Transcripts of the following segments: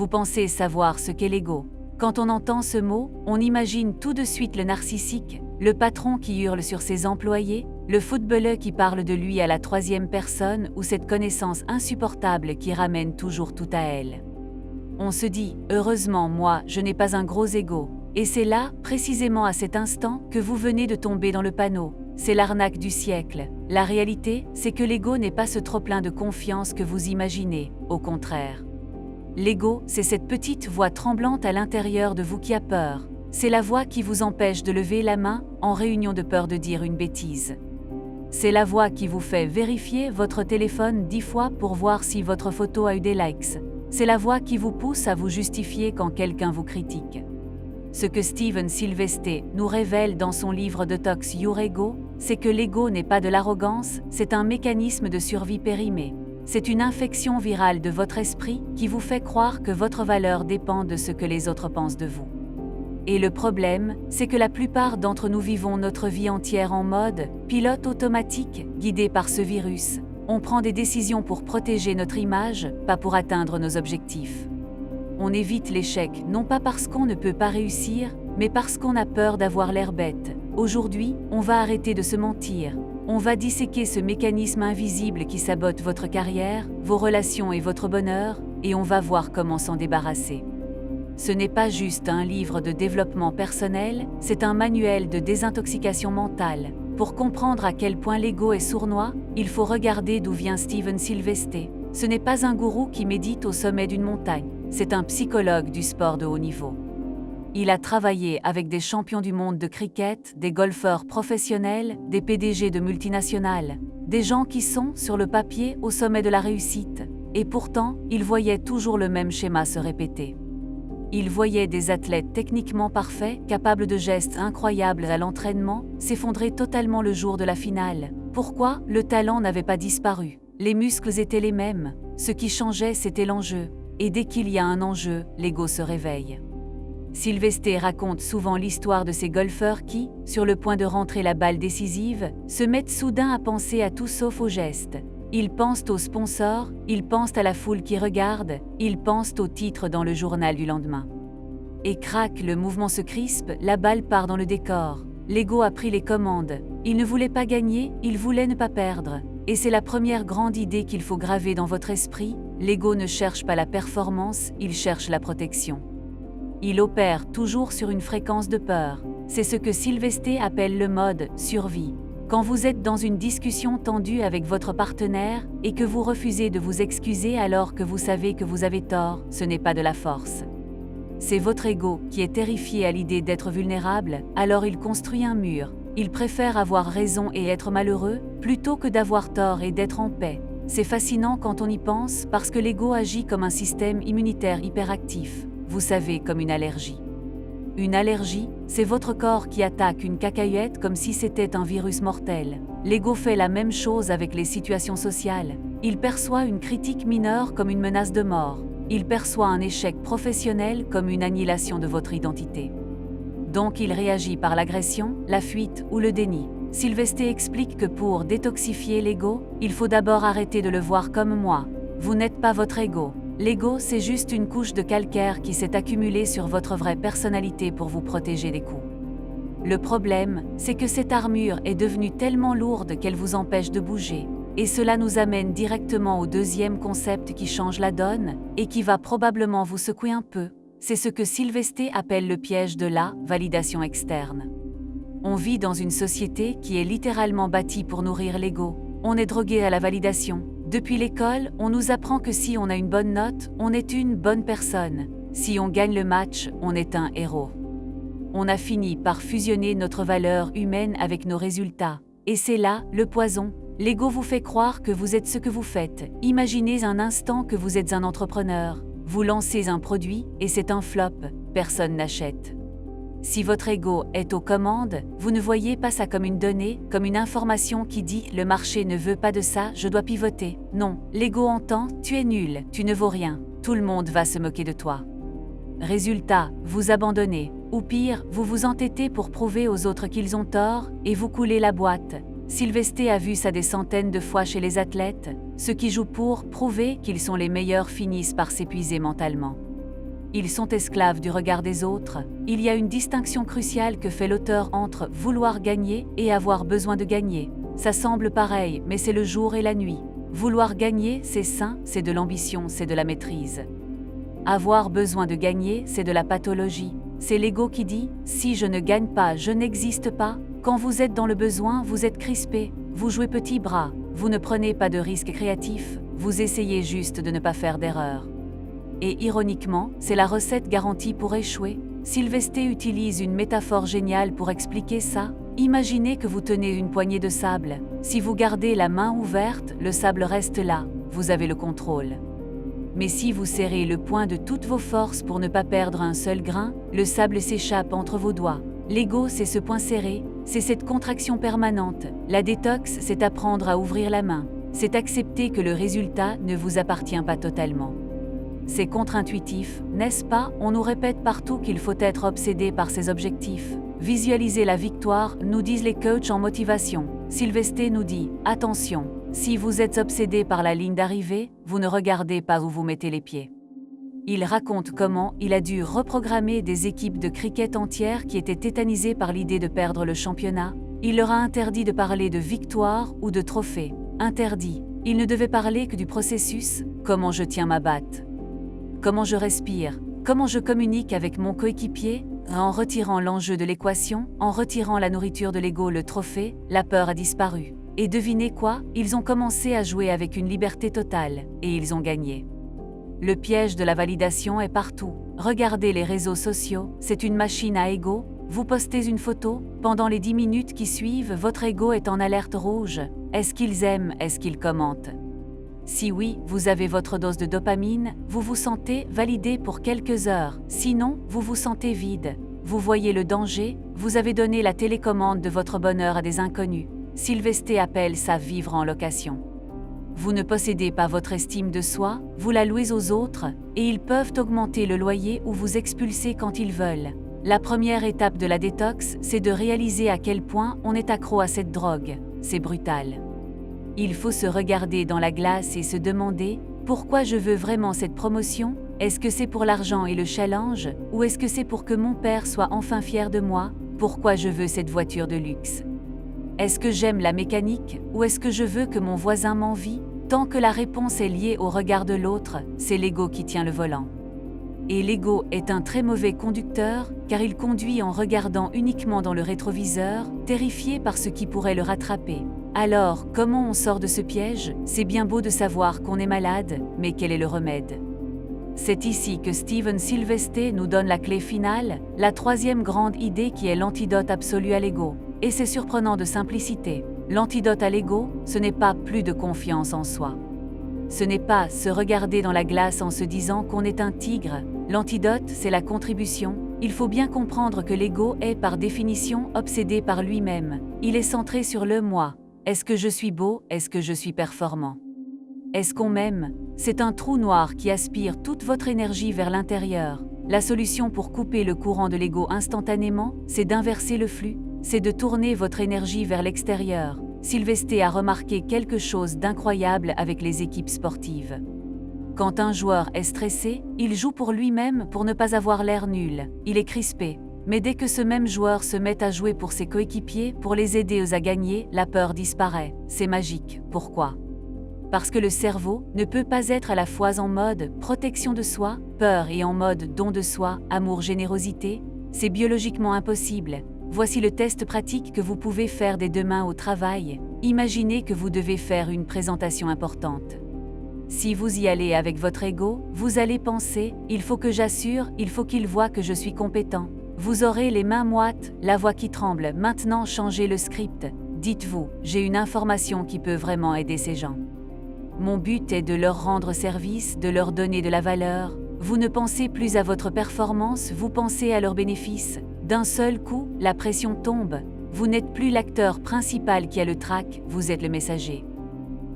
Vous pensez savoir ce qu'est l'ego. Quand on entend ce mot, on imagine tout de suite le narcissique, le patron qui hurle sur ses employés, le footballeur qui parle de lui à la troisième personne ou cette connaissance insupportable qui ramène toujours tout à elle. On se dit « Heureusement, moi, je n'ai pas un gros ego ». Et c'est là, précisément à cet instant, que vous venez de tomber dans le panneau. C'est l'arnaque du siècle. La réalité, c'est que l'ego n'est pas ce trop-plein de confiance que vous imaginez, au contraire. L'ego, c'est cette petite voix tremblante à l'intérieur de vous qui a peur. C'est la voix qui vous empêche de lever la main en réunion de peur de dire une bêtise. C'est la voix qui vous fait vérifier votre téléphone 10 fois pour voir si votre photo a eu des likes. C'est la voix qui vous pousse à vous justifier quand quelqu'un vous critique. Ce que Steven Silvestri nous révèle dans son livre Detox Your Ego, c'est que l'ego n'est pas de l'arrogance, c'est un mécanisme de survie périmé. C'est une infection virale de votre esprit qui vous fait croire que votre valeur dépend de ce que les autres pensent de vous. Et le problème, c'est que la plupart d'entre nous vivons notre vie entière en mode pilote automatique, guidé par ce virus. On prend des décisions pour protéger notre image, pas pour atteindre nos objectifs. On évite l'échec non pas parce qu'on ne peut pas réussir, mais parce qu'on a peur d'avoir l'air bête. Aujourd'hui, on va arrêter de se mentir. On va disséquer ce mécanisme invisible qui sabote votre carrière, vos relations et votre bonheur, et on va voir comment s'en débarrasser. Ce n'est pas juste un livre de développement personnel, c'est un manuel de désintoxication mentale. Pour comprendre à quel point l'ego est sournois, il faut regarder d'où vient Steven Silvestri. Ce n'est pas un gourou qui médite au sommet d'une montagne, c'est un psychologue du sport de haut niveau. Il a travaillé avec des champions du monde de cricket, des golfeurs professionnels, des PDG de multinationales, des gens qui sont, sur le papier, au sommet de la réussite. Et pourtant, il voyait toujours le même schéma se répéter. Il voyait des athlètes techniquement parfaits, capables de gestes incroyables à l'entraînement, s'effondrer totalement le jour de la finale. Pourquoi? Le talent n'avait pas disparu. Les muscles étaient les mêmes. Ce qui changeait, c'était l'enjeu. Et dès qu'il y a un enjeu, l'ego se réveille. Silvestri raconte souvent l'histoire de ces golfeurs qui, sur le point de rentrer la balle décisive, se mettent soudain à penser à tout sauf au geste. Ils pensent aux sponsors, ils pensent à la foule qui regarde, ils pensent au titre dans le journal du lendemain. Et crac, le mouvement se crispe, la balle part dans le décor. L'ego a pris les commandes. Il ne voulait pas gagner, il voulait ne pas perdre. Et c'est la première grande idée qu'il faut graver dans votre esprit. L'ego ne cherche pas la performance, il cherche la protection. Il opère toujours sur une fréquence de peur. C'est ce que Silvestri appelle le mode survie. Quand vous êtes dans une discussion tendue avec votre partenaire et que vous refusez de vous excuser alors que vous savez que vous avez tort, ce n'est pas de la force. C'est votre ego qui est terrifié à l'idée d'être vulnérable, alors il construit un mur. Il préfère avoir raison et être malheureux, plutôt que d'avoir tort et d'être en paix. C'est fascinant quand on y pense parce que l'ego agit comme un système immunitaire hyperactif. Vous savez, comme une allergie. Une allergie, c'est votre corps qui attaque une cacahuète comme si c'était un virus mortel. L'ego fait la même chose avec les situations sociales. Il perçoit une critique mineure comme une menace de mort. Il perçoit un échec professionnel comme une annihilation de votre identité. Donc il réagit par l'agression, la fuite ou le déni. Silvestri explique que pour détoxifier l'ego, il faut d'abord arrêter de le voir comme moi. Vous n'êtes pas votre ego. L'ego, c'est juste une couche de calcaire qui s'est accumulée sur votre vraie personnalité pour vous protéger des coups. Le problème, c'est que cette armure est devenue tellement lourde qu'elle vous empêche de bouger. Et cela nous amène directement au deuxième concept qui change la donne et qui va probablement vous secouer un peu. C'est ce que Silvestri appelle le piège de la validation externe. On vit dans une société qui est littéralement bâtie pour nourrir l'ego. On est drogué à la validation. Depuis l'école, on nous apprend que si on a une bonne note, on est une bonne personne. Si on gagne le match, on est un héros. On a fini par fusionner notre valeur humaine avec nos résultats. Et c'est là, le poison. L'ego vous fait croire que vous êtes ce que vous faites. Imaginez un instant que vous êtes un entrepreneur. Vous lancez un produit et c'est un flop. Personne n'achète. Si votre ego est aux commandes, vous ne voyez pas ça comme une donnée, comme une information qui dit « le marché ne veut pas de ça, je dois pivoter ». Non, l'ego entend « tu es nul, tu ne vaux rien, tout le monde va se moquer de toi ». Résultat, vous abandonnez, ou pire, vous vous entêtez pour prouver aux autres qu'ils ont tort et vous coulez la boîte. Silvestri a vu ça des centaines de fois chez les athlètes. Ceux qui jouent pour prouver qu'ils sont les meilleurs finissent par s'épuiser mentalement. Ils sont esclaves du regard des autres. Il y a une distinction cruciale que fait l'auteur entre vouloir gagner et avoir besoin de gagner. Ça semble pareil, mais c'est le jour et la nuit. Vouloir gagner, c'est sain, c'est de l'ambition, c'est de la maîtrise. Avoir besoin de gagner, c'est de la pathologie. C'est l'ego qui dit « si je ne gagne pas, je n'existe pas ». Quand vous êtes dans le besoin, vous êtes crispé, vous jouez petit bras, vous ne prenez pas de risques créatifs, vous essayez juste de ne pas faire d'erreur. Et ironiquement, c'est la recette garantie pour échouer. Sylvesté utilise une métaphore géniale pour expliquer ça. Imaginez que vous tenez une poignée de sable. Si vous gardez la main ouverte, le sable reste là, vous avez le contrôle. Mais si vous serrez le poing de toutes vos forces pour ne pas perdre un seul grain, le sable s'échappe entre vos doigts. L'ego, c'est ce poing serré, c'est cette contraction permanente. La détox, c'est apprendre à ouvrir la main. C'est accepter que le résultat ne vous appartient pas totalement. C'est contre-intuitif, n'est-ce pas? On nous répète partout qu'il faut être obsédé par ses objectifs. Visualiser la victoire, nous disent les coachs en motivation. Sylvesté nous dit « Attention, si vous êtes obsédé par la ligne d'arrivée, vous ne regardez pas où vous mettez les pieds. » Il raconte comment il a dû reprogrammer des équipes de cricket entières qui étaient tétanisées par l'idée de perdre le championnat. Il leur a interdit de parler de victoire ou de trophée. Interdit. Ils ne devaient parler que du processus, comment je tiens ma batte. Comment je respire, comment je communique avec mon coéquipier, en retirant l'enjeu de l'équation, en retirant la nourriture de l'ego, le trophée, la peur a disparu. Et devinez quoi? Ils ont commencé à jouer avec une liberté totale, et ils ont gagné. Le piège de la validation est partout. Regardez les réseaux sociaux, c'est une machine à ego. Vous postez une photo, pendant les 10 minutes qui suivent, votre ego est en alerte rouge. Est-ce qu'ils aiment? Est-ce qu'ils commentent? Si oui, vous avez votre dose de dopamine, vous vous sentez validé pour quelques heures. Sinon, vous vous sentez vide. Vous voyez le danger, vous avez donné la télécommande de votre bonheur à des inconnus. Sylvesté appelle ça vivre en location. Vous ne possédez pas votre estime de soi, vous la louez aux autres, et ils peuvent augmenter le loyer ou vous expulser quand ils veulent. La première étape de la détox, c'est de réaliser à quel point on est accro à cette drogue. C'est brutal. Il faut se regarder dans la glace et se demander « Pourquoi je veux vraiment cette promotion? Est-ce que c'est pour l'argent et le challenge? Ou est-ce que c'est pour que mon père soit enfin fier de moi? Pourquoi je veux cette voiture de luxe? Est-ce que j'aime la mécanique? Ou est-ce que je veux que mon voisin m'envie? » Tant que la réponse est liée au regard de l'autre, c'est l'ego qui tient le volant. Et l'ego est un très mauvais conducteur, car il conduit en regardant uniquement dans le rétroviseur, terrifié par ce qui pourrait le rattraper. Alors, comment on sort de ce piège? C'est bien beau de savoir qu'on est malade, mais quel est le remède? C'est ici que Steven Sylvesté nous donne la clé finale, la troisième grande idée qui est l'antidote absolu à l'ego. Et c'est surprenant de simplicité. L'antidote à l'ego, ce n'est pas plus de confiance en soi. Ce n'est pas se regarder dans la glace en se disant qu'on est un tigre. L'antidote, c'est la contribution. Il faut bien comprendre que l'ego est par définition obsédé par lui-même. Il est centré sur le moi. Est-ce que je suis beau? Est-ce que je suis performant? Est-ce qu'on m'aime? C'est un trou noir qui aspire toute votre énergie vers l'intérieur. La solution pour couper le courant de l'ego instantanément, c'est d'inverser le flux, c'est de tourner votre énergie vers l'extérieur. Sylvesté a remarqué quelque chose d'incroyable avec les équipes sportives. Quand un joueur est stressé, il joue pour lui-même pour ne pas avoir l'air nul. Il est crispé. Mais dès que ce même joueur se met à jouer pour ses coéquipiers, pour les aider à gagner, la peur disparaît. C'est magique. Pourquoi? Parce que le cerveau ne peut pas être à la fois en mode protection de soi, peur et en mode don de soi, amour, générosité. C'est biologiquement impossible. Voici le test pratique que vous pouvez faire dès demain au travail. Imaginez que vous devez faire une présentation importante. Si vous y allez avec votre ego, vous allez penser « il faut que j'assure, il faut qu'il voie que je suis compétent ». Vous aurez les mains moites, la voix qui tremble. Maintenant, changez le script. Dites-vous, j'ai une information qui peut vraiment aider ces gens. Mon but est de leur rendre service, de leur donner de la valeur. Vous ne pensez plus à votre performance, vous pensez à leurs bénéfices. D'un seul coup, la pression tombe. Vous n'êtes plus l'acteur principal qui a le trac, vous êtes le messager.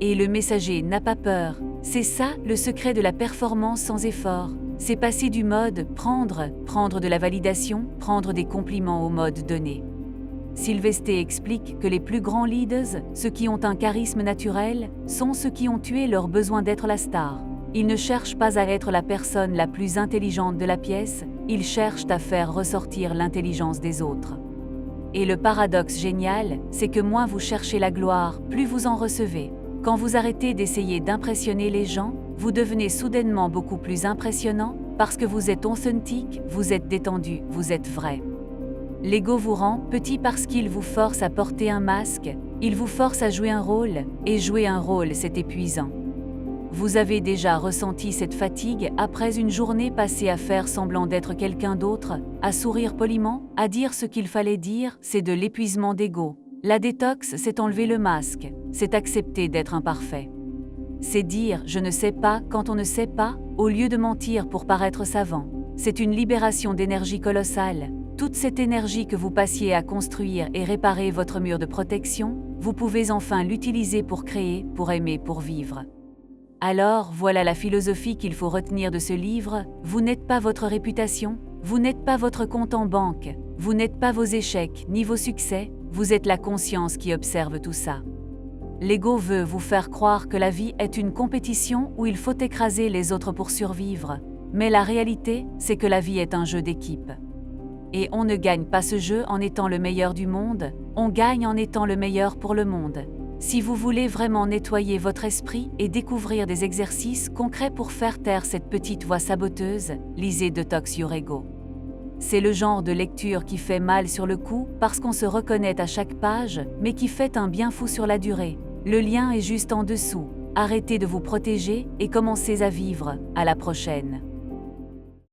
Et le messager n'a pas peur. C'est ça, le secret de la performance sans effort. C'est passer du mode prendre de la validation, prendre des compliments au mode donner. Sylvesté explique que les plus grands leaders, ceux qui ont un charisme naturel, sont ceux qui ont tué leur besoin d'être la star. Ils ne cherchent pas à être la personne la plus intelligente de la pièce, ils cherchent à faire ressortir l'intelligence des autres. Et le paradoxe génial, c'est que moins vous cherchez la gloire, plus vous en recevez. Quand vous arrêtez d'essayer d'impressionner les gens, vous devenez soudainement beaucoup plus impressionnant, parce que vous êtes authentique, vous êtes détendu, vous êtes vrai. L'ego vous rend petit parce qu'il vous force à porter un masque, il vous force à jouer un rôle, et jouer un rôle c'est épuisant. Vous avez déjà ressenti cette fatigue après une journée passée à faire semblant d'être quelqu'un d'autre, à sourire poliment, à dire ce qu'il fallait dire, c'est de l'épuisement d'ego. La détox, c'est enlever le masque, c'est accepter d'être imparfait. C'est dire « je ne sais pas » quand on ne sait pas, au lieu de mentir pour paraître savant. C'est une libération d'énergie colossale. Toute cette énergie que vous passiez à construire et réparer votre mur de protection, vous pouvez enfin l'utiliser pour créer, pour aimer, pour vivre. Alors, voilà la philosophie qu'il faut retenir de ce livre, vous n'êtes pas votre réputation, vous n'êtes pas votre compte en banque, vous n'êtes pas vos échecs ni vos succès, vous êtes la conscience qui observe tout ça. L'ego veut vous faire croire que la vie est une compétition où il faut écraser les autres pour survivre, mais la réalité, c'est que la vie est un jeu d'équipe. Et on ne gagne pas ce jeu en étant le meilleur du monde, on gagne en étant le meilleur pour le monde. Si vous voulez vraiment nettoyer votre esprit et découvrir des exercices concrets pour faire taire cette petite voix saboteuse, lisez Detox Your Ego. C'est le genre de lecture qui fait mal sur le coup parce qu'on se reconnaît à chaque page, mais qui fait un bien fou sur la durée. Le lien est juste en dessous. Arrêtez de vous protéger et commencez à vivre. À la prochaine.